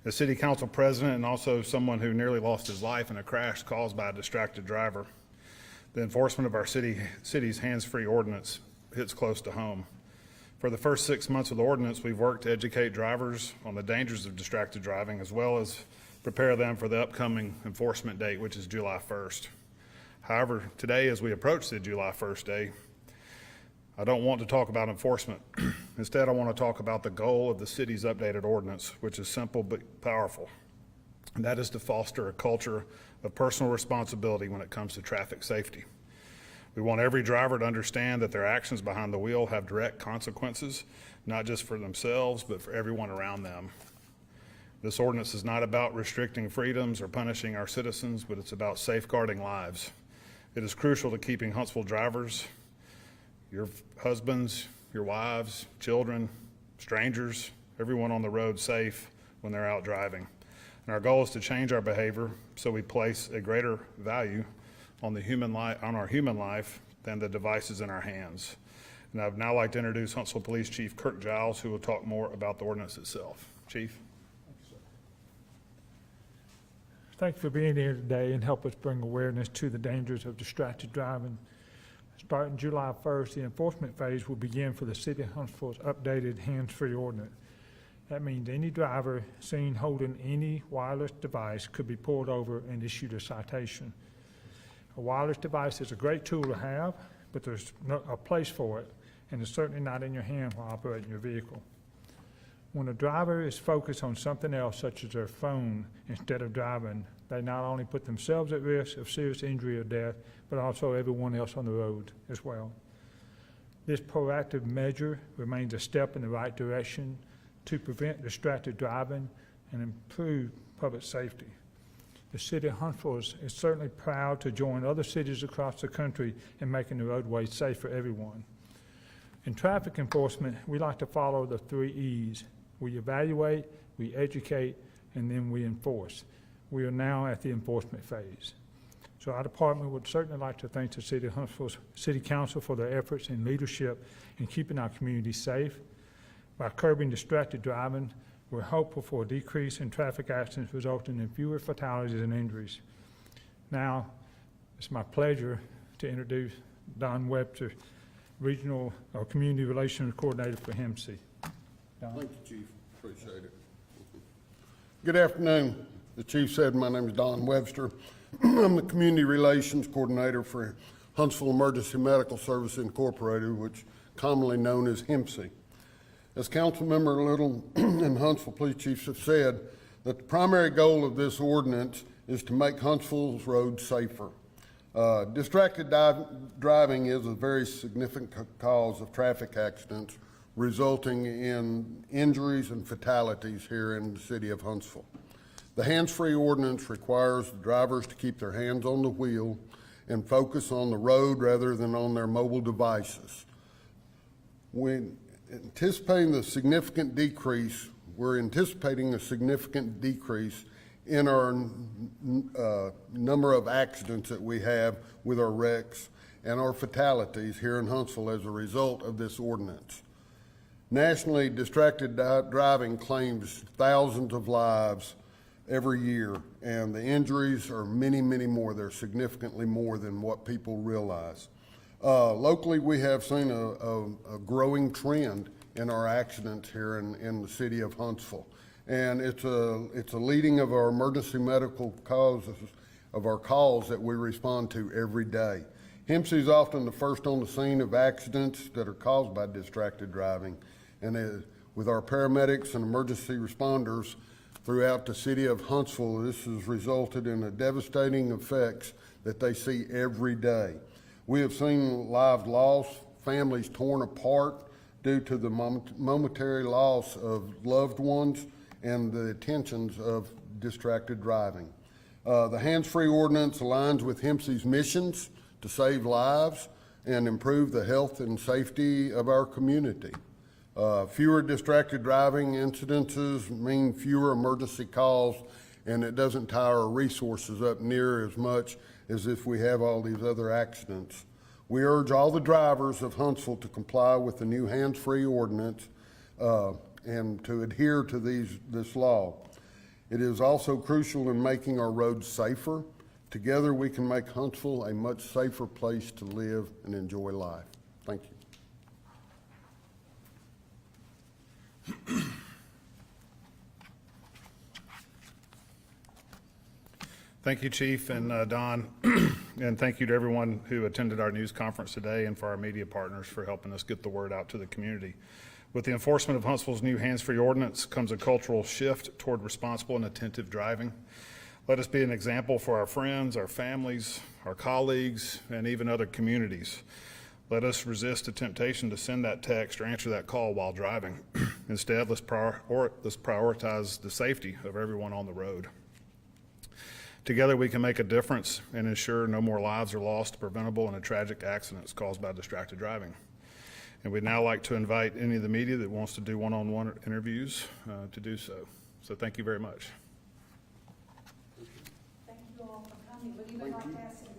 As City Council President and also someone who nearly lost his life in a crash caused by a distracted driver, the enforcement of our city's hands-free ordinance hits close to home. For the first 6 months of the ordinance, we've worked to educate drivers on the dangers of distracted driving, as well as prepare them for the upcoming enforcement date, which is July 1st. However, today, as we approach the July 1st day, I don't want to talk about enforcement. Instead, I want to talk about the goal of the city's updated ordinance, which is simple but powerful. And that is to foster a culture of personal responsibility when it comes to traffic safety. We want every driver to understand that their actions behind the wheel have direct consequences, not just for themselves, but for everyone around them. This ordinance is not about restricting freedoms or punishing our citizens, but it's about safeguarding lives. It is crucial to keeping Huntsville drivers, your husbands, your wives, children, strangers, everyone on the road safe when they're out driving. And our goal is to change our behavior so we place a greater value on our human life than the devices in our hands. And I'd now like to introduce Huntsville Police Chief Kirk Giles, who will talk more about the ordinance itself. Chief. Thank you for being here today and help us bring awareness to the dangers of distracted driving. Starting July 1st, the enforcement phase will begin for the City of Huntsville's updated hands-free ordinance. That means any driver seen holding any wireless device could be pulled over and issued a citation. A wireless device is a great tool to have, but there's no place for it, and it's certainly not in your hand while operating your vehicle. When a driver is focused on something else, such as their phone, instead of driving, they not only put themselves at risk of serious injury or death, but also everyone else on the road as well. This proactive measure remains a step in the right direction to prevent distracted driving and improve public safety. The City of Huntsville is certainly proud to join other cities across the country in making the roadways safe for everyone. In traffic enforcement, we like to follow the 3 E's. We evaluate, we educate, and then we enforce. We are now at the enforcement phase. So our department would certainly like to thank the City of Huntsville's City Council for their efforts and leadership in keeping our community safe. By curbing distracted driving, we're hopeful for a decrease in traffic accidents resulting in fewer fatalities and injuries. Now, it's my pleasure to introduce Don Webster, Regional or Community Relations Coordinator for HEMC. Don. Thank you, Chief. Appreciate it. Good afternoon. The Chief said my name is Don Webster. I'm the Community Relations Coordinator for Huntsville Emergency Medical Service Incorporated, which commonly known as HEMC. As Councilmember Little and Huntsville Police Chiefs have said, that the primary goal of this ordinance is to make Huntsville's roads safer. Distracted driving is a very significant cause of traffic accidents, resulting in injuries and fatalities here in the city of Huntsville. The hands-free ordinance requires the drivers to keep their hands on the wheel and focus on the road rather than on their mobile devices. We're anticipating a significant decrease in our number of accidents that we have with our wrecks and our fatalities here in Huntsville as a result of this ordinance. Nationally, distracted driving claims thousands of lives every year, and the injuries are many, many more. They're significantly more than what people realize. Locally, we have seen a growing trend in our accidents here in the city of Huntsville, and it's a leading of our emergency medical causes of our calls that we respond to every day. HEMC is often the first on the scene of accidents that are caused by distracted driving, and with our paramedics and emergency responders throughout the city of Huntsville, this has resulted in the devastating effects that they see every day. We have seen lives lost, families torn apart due to the momentary loss of loved ones and the attentions of distracted driving. The hands-free ordinance aligns with HEMC's missions to save lives and improve the health and safety of our community. Fewer distracted driving incidences mean fewer emergency calls, and it doesn't tie our resources up near as much as if we have all these other accidents. We urge all the drivers of Huntsville to comply with the new hands-free ordinance and to adhere to this law. It is also crucial in making our roads safer. Together, we can make Huntsville a much safer place to live and enjoy life. Thank you. Thank you, Chief and Don, and thank you to everyone who attended our news conference today and for our media partners for helping us get the word out to the community. With the enforcement of Huntsville's new hands-free ordinance comes a cultural shift toward responsible and attentive driving. Let us be an example for our friends, our families, our colleagues, and even other communities. Let us resist the temptation to send that text or answer that call while driving. Instead, let's prioritize the safety of everyone on the road. Together, we can make a difference and ensure no more lives are lost to preventable and tragic accidents caused by distracted driving. And we'd now like to invite any of the media that wants to do one-on-one interviews to do so. So thank you very much. Thank you all for coming. Would you like to ask some